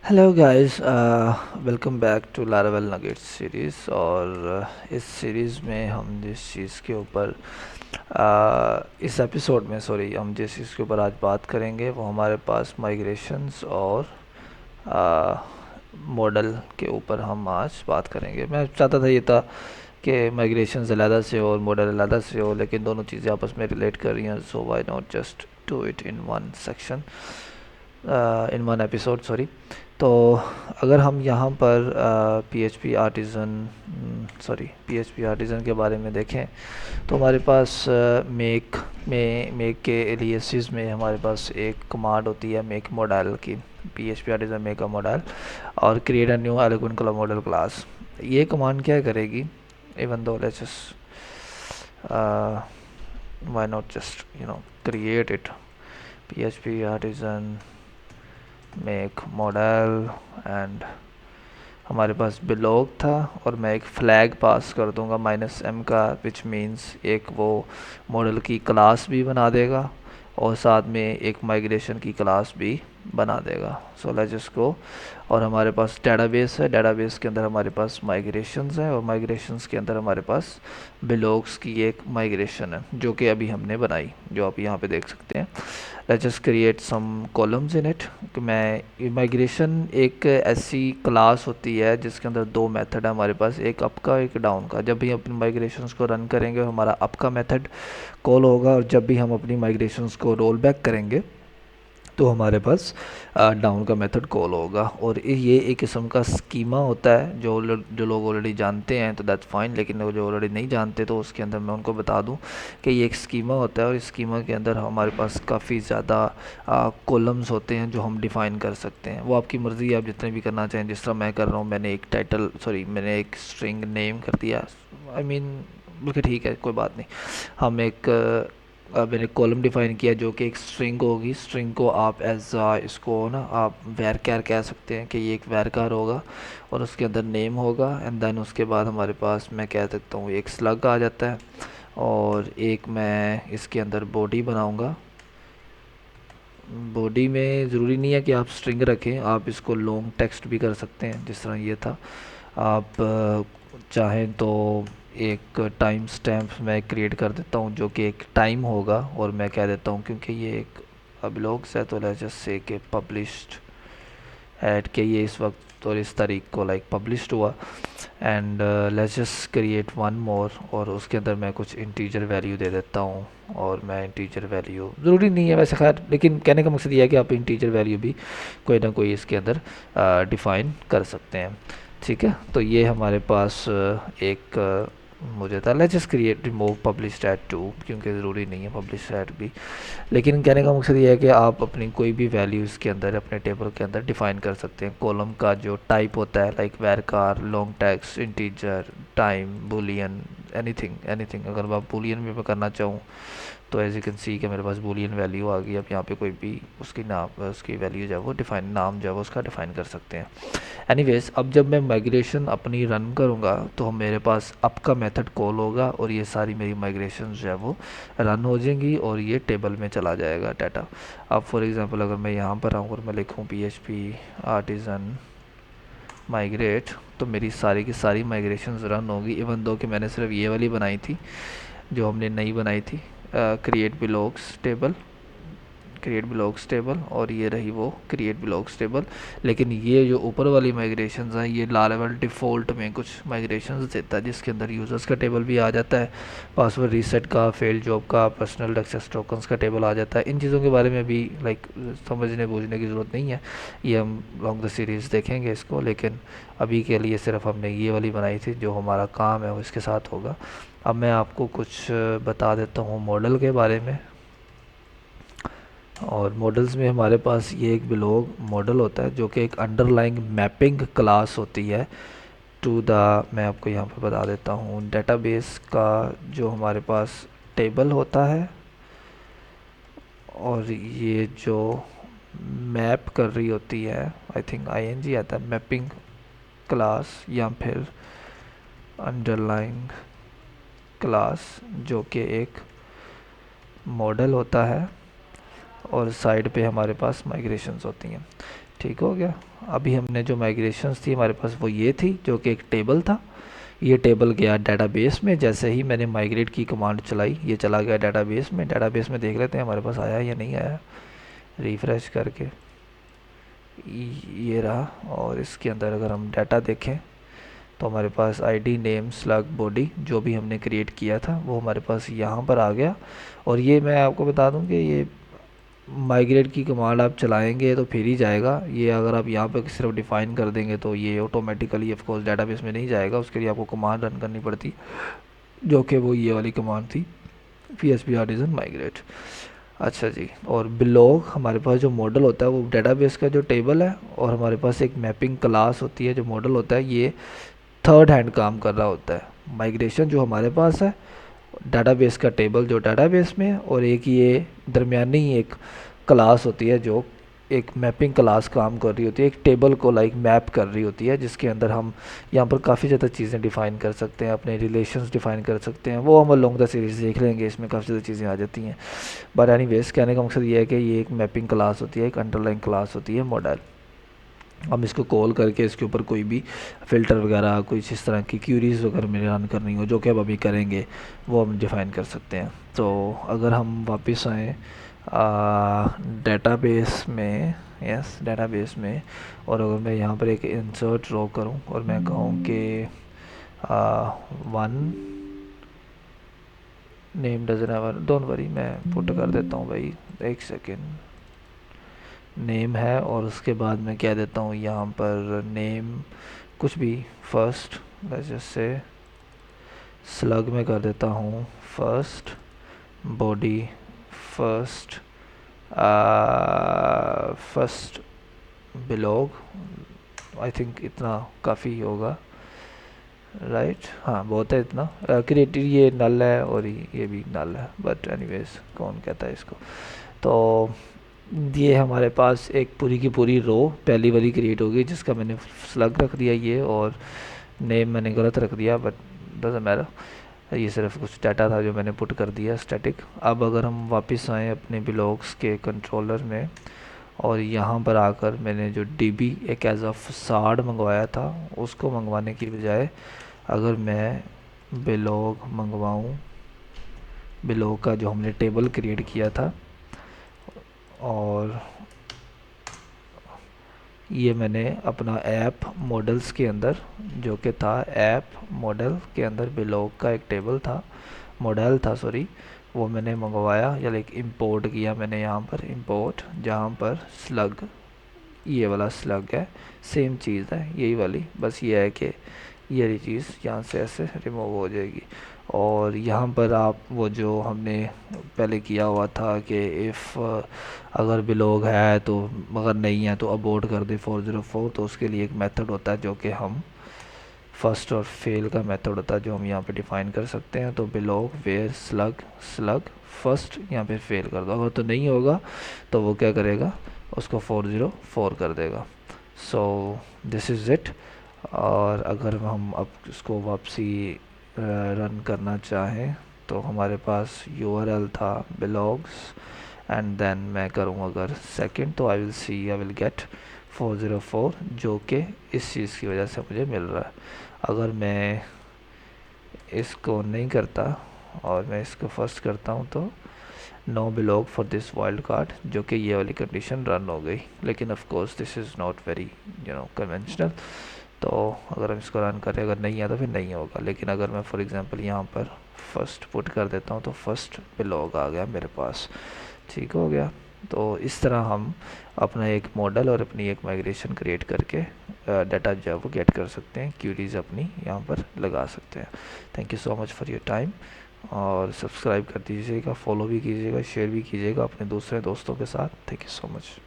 Hello guys, welcome back to Laravel nuggets series. और इस series में हम जिस चीज़ के ऊपर इस एपिसोड में हम जिस चीज़ के ऊपर आज बात करेंगे वो हमारे पास माइग्रेशंस और मॉडल के ऊपर हम आज बात करेंगे। मैं चाहता था ये था कि माइग्रेशंस अलग से हो और मॉडल अलग से हो, लेकिन दोनों चीज़ें आपस में रिलेट कर रही हैं, so why not just do it in one section, in one episode, sorry. तो अगर हम यहाँ पर पी एच पी आर्टिज़न के बारे में देखें तो हमारे पास मेक के एलियासेस में हमारे पास एक कमांड होती है मेक मॉडल की। P H P artisan make a model और create a new eloquent colour model class. ये कमांड क्या करेगी? Even though let's just why not just create it. P H P artisan make model and हमारे पास belong था और मैं एक फ्लैग पास कर दूंगा -m का, विच मीन्स एक वो मॉडल की क्लास भी बना देगा और साथ में एक माइग्रेशन की क्लास भी बना देगा। So let's just go. और हमारे पास डेटाबेस है, डेटाबेस के अंदर हमारे पास माइग्रेशंस है और माइग्रेशंस के अंदर हमारे पास बिलॉग्स की एक माइग्रेशन है जो कि अभी हमने बनाई, जो आप यहाँ पे देख सकते हैं। Let's just create some columns in it. मैं माइग्रेशन एक ऐसी क्लास होती है जिसके अंदर दो मेथड है हमारे पास, एक अप का एक डाउन का। जब भी अपनी माइग्रेशंस को रन करेंगे हमारा अप का मेथड कॉल होगा और जब भी हम अपनी माइग्रेशंस को रोल बैक करेंगे तो हमारे पास डाउन का मेथड कॉल होगा। और ये एक किस्म का स्कीमा होता है जो लोग ऑलरेडी जानते हैं तो दैट्स फाइन, लेकिन वो जो ऑलरेडी नहीं जानते तो उसके अंदर मैं उनको बता दूं कि ये एक स्कीमा होता है और इस स्कीमा के अंदर हमारे पास काफ़ी ज़्यादा कॉलम्स होते हैं जो हम डिफ़ाइन कर सकते हैं। वो आपकी मर्ज़ी है, आप जितने भी करना चाहें। जिस तरह मैं कर रहा हूँ, मैंने एक स्ट्रिंग नेम कर दिया, आई मीन बल्कि ठीक है, कोई बात नहीं। हम एक मैंने कॉलम डिफाइन किया जो कि एक स्ट्रिंग होगी। स्ट्रिंग को आप एज इसको ना आप वैरकार कह सकते हैं कि ये एक वैरकार होगा और उसके अंदर नेम होगा एंड देन उसके बाद हमारे पास मैं कह सकता हूँ एक स्लग आ जाता है और एक मैं इसके अंदर बॉडी बनाऊंगा। बॉडी में ज़रूरी नहीं है कि आप स्ट्रिंग रखें, आप इसको लॉन्ग टेक्स्ट भी कर सकते हैं जिस तरह ये था। आप चाहें तो एक टाइम स्टैम्प मैं क्रिएट कर देता हूँ जो कि एक टाइम होगा और मैं कह देता हूँ क्योंकि ये एक ब्लॉग्स है तो लेट्स जस्ट से कि पब्लिश्ड ऐड के ये इस वक्त और इस तारीख को लाइक पब्लिश्ड हुआ and let's just create one more और उसके अंदर मैं कुछ इंटीजर वैल्यू दे देता हूँ। और मैं इंटीजर वैल्यू ज़रूरी नहीं है वैसे, खैर, लेकिन कहने का मकसद ये है कि आप इंटीजर वैल्यू भी कोई ना कोई इसके अंदर डिफ़ाइन कर सकते हैं। ठीक है, तो ये हमारे पास एक मुझे था let's just create remove publish at two, क्योंकि ज़रूरी नहीं है पब्लिश एट भी। लेकिन कहने का मकसद ये है कि आप अपनी कोई भी वैल्यू इसके अंदर अपने टेबल के अंदर डिफाइन कर सकते हैं। कॉलम का जो टाइप होता है like varchar, long text, integer, time, boolean, anything anything. अगर आप बूलियन भी मैं करना चाहूँ तो एज यू कैन सी कि मेरे पास बूलियन वैल्यू आ गई। अब यहाँ पे कोई भी उसकी वैल्यू जो है वो डिफाइन, नाम जो है वो उसका डिफाइन कर सकते हैं। एनीवेज, अब जब मैं माइग्रेशन अपनी रन करूँगा तो मेरे पास अप का मेथड कॉल होगा और ये सारी मेरी माइग्रेशन जो है वो रन हो जाएंगी और ये टेबल में चला जाएगा डाटा। अब फॉर एग्जांपल अगर मैं यहाँ पर आऊँ और मैं लिखूँ P H P artisan migrate तो मेरी सारी की सारी माइग्रेशन रन होगी, इवन दो कि मैंने सिर्फ ये वाली बनाई थी जो हमने नई बनाई थी, क्रिएट ब्लॉक्स टेबल और ये रही वो क्रिएट ब्लॉक्स टेबल। लेकिन ये जो ऊपर वाली माइग्रेशंस हैं ये लारावेल डिफ़ॉल्ट में कुछ माइग्रेशंस देता है जिसके अंदर यूज़र्स का टेबल भी आ जाता है, पासवर्ड रीसेट का, फेल जॉब का, पर्सनल एक्सेस टोकन्स का टेबल आ जाता है। इन चीज़ों के बारे में भी लाइक समझने बूझने की ज़रूरत नहीं है, ये हम लॉन्ग द सीरीज़ देखेंगे इसको। लेकिन अभी के लिए सिर्फ हमने ये वाली बनाई थी, जो हमारा काम है वो इसके साथ होगा। अब मैं आपको कुछ बता देता हूँ मॉडल के बारे में। और मॉडल्स में हमारे पास ये एक बिलोग मॉडल होता है जो कि एक अंडरलाइंग मैपिंग क्लास होती है टू द, मैं आपको यहाँ पर बता देता हूँ, डेटाबेस का जो हमारे पास टेबल होता है और ये जो मैप कर रही होती है, आई थिंक आईएनजी आता है, मैपिंग क्लास या फिर अंडरलाइंग क्लास, जो कि एक मॉडल होता है और साइड पे हमारे पास माइग्रेशंस होती हैं। ठीक हो गया। अभी हमने जो माइग्रेशंस थी हमारे पास वो ये थी, जो कि एक टेबल था। ये टेबल गया डेटाबेस में, जैसे ही मैंने माइग्रेट की कमांड चलाई ये चला गया डेटाबेस में। डेटाबेस में देख लेते हैं हमारे पास आया या नहीं आया, रिफ़्रेश करके। ये रहा। और इसके अंदर अगर हम डाटा देखें तो हमारे पास आईडी, नेम, स्लग, बॉडी जो भी हमने क्रिएट किया था वो हमारे पास यहाँ पर आ गया। और ये मैं आपको बता दूं कि ये माइग्रेट की कमांड आप चलाएंगे तो फिर ही जाएगा। ये अगर आप यहाँ पर सिर्फ डिफ़ाइन कर देंगे तो ये ऑटोमेटिकली ऑफ कोर्स डेटाबेस में नहीं जाएगा, उसके लिए आपको कमांड रन करनी पड़ती, जो कि वो ये वाली कमांड थी, php artisan migrate। अच्छा जी। और बिलॉग हमारे पास जो मॉडल होता है वो डेटाबेस का जो टेबल है, और हमारे पास एक मैपिंग क्लास होती है जो मॉडल होता है, ये थर्ड हैंड काम कर रहा होता है। माइग्रेशन जो हमारे पास है, डाटाबेस का टेबल जो डाटाबेस में है, और एक ये दरमियानी एक क्लास होती है जो एक मैपिंग क्लास काम कर रही होती है, एक टेबल को लाइक मैप कर रही होती है, जिसके अंदर हम यहाँ पर काफ़ी ज़्यादा चीज़ें डिफ़ाइन कर सकते हैं, अपने रिलेशंस डिफ़ाइन कर सकते हैं। वो हम लॉन्ग द सीरीज़ देख लेंगे, इसमें काफ़ी ज़्यादा चीज़ें आ जाती हैं। बट एनीवेज कहने का मकसद ये है कि ये एक मैपिंग क्लास होती है, एक अंडरलाइन क्लास होती है मॉडल। हम इसको कॉल करके इसके ऊपर कोई भी फ़िल्टर वगैरह, कुछ इस तरह की क्यूरीज़ वगैरह में रन करनी हो, जो कि अब अभी करेंगे, वो हम डिफ़ाइन कर सकते हैं। तो अगर हम वापस आएँ डेटाबेस में, यस डेटाबेस में, और अगर मैं यहाँ पर एक इंसर्ट ड्रॉ करूँ और मैं कहूँ कि one name doesn't have, don't worry मैं पुट कर देता हूँ भाई, एक सेकेंड। नेम है और उसके बाद मैं क्या देता हूँ यहाँ पर, नेम कुछ भी, फर्स्ट जैसे स्लग में कर देता हूँ first, body first, first belong, I think इतना काफ़ी होगा, राइट हाँ बहुत है इतना। क्रिएटिव ये नल है और ये भी नल है, बट एनीवेज कौन कहता है इसको। तो ये हमारे पास एक पूरी की पूरी रो पहली वाली क्रिएट होगी, जिसका मैंने स्लग रख दिया ये, और नेम मैंने गलत रख दिया, बट डजंट मैटर, ये सिर्फ कुछ डाटा था जो मैंने पुट कर दिया स्टैटिक। अब अगर हम वापस आएँ अपने ब्लॉक्स के कंट्रोलर में, और यहाँ पर आकर मैंने जो डीबी एक एज ऑफ फसाड मंगवाया था, उसको मंगवाने की बजाय अगर मैं ब्लॉग मंगवाऊँ, ब्लॉग का जो हमने टेबल क्रिएट किया था, और ये मैंने अपना ऐप मॉडल्स के अंदर, जो कि था ऐप मॉडल के अंदर ब्लॉग का एक टेबल था, मॉडल था सॉरी, वो मैंने मंगवाया या लाइक इंपोर्ट किया मैंने यहाँ पर इंपोर्ट, जहाँ पर स्लग, ये वाला स्लग है, सेम चीज़ है यही वाली, बस ये है कि ये वाली चीज़ यहाँ से ऐसे रिमूव हो जाएगी। और यहाँ पर आप वो जो हमने पहले किया हुआ था कि इफ़ अगर बिलोग है तो, मगर नहीं है तो अबॉर्ट कर दे 404, तो उसके लिए एक मेथड होता है जो कि हम फर्स्ट और फेल का मेथड होता है जो हम यहाँ पे डिफ़ाइन कर सकते हैं। तो बिलोग वेयर स्लग, स्लग फर्स्ट यहाँ पे फेल कर दो, अगर तो नहीं होगा तो वो क्या करेगा, उसको 404 कर देगा। So this is it. और अगर हम अब इसको वापसी रन करना चाहें तो हमारे पास URL था ब्लॉग्स, एंड देन मैं करूँ अगर सेकंड, तो I will see, I will get 404, जो कि इस चीज़ की वजह से मुझे मिल रहा है। अगर मैं इसको नहीं करता और मैं इसको फर्स्ट करता हूँ तो no blog for this wildcard, जो कि ये वाली कंडीशन रन हो गई। लेकिन of course this is not very conventional. तो अगर हम इसको रन करें, अगर नहीं आया तो फिर नहीं होगा। लेकिन अगर मैं फॉर एग्जांपल यहाँ पर फर्स्ट पुट कर देता हूँ तो फर्स्ट बिलॉग आ गया मेरे पास, ठीक हो गया। तो इस तरह हम अपना एक मॉडल और अपनी एक माइग्रेशन क्रिएट करके डाटा जो है वो गेट कर सकते हैं, क्यूरीज अपनी यहाँ पर लगा सकते हैं। Thank you so much for your time, और सब्सक्राइब कर दीजिएगा, फॉलो भी कीजिएगा, शेयर भी कीजिएगा अपने दूसरे दोस्तों के साथ। Thank you so much.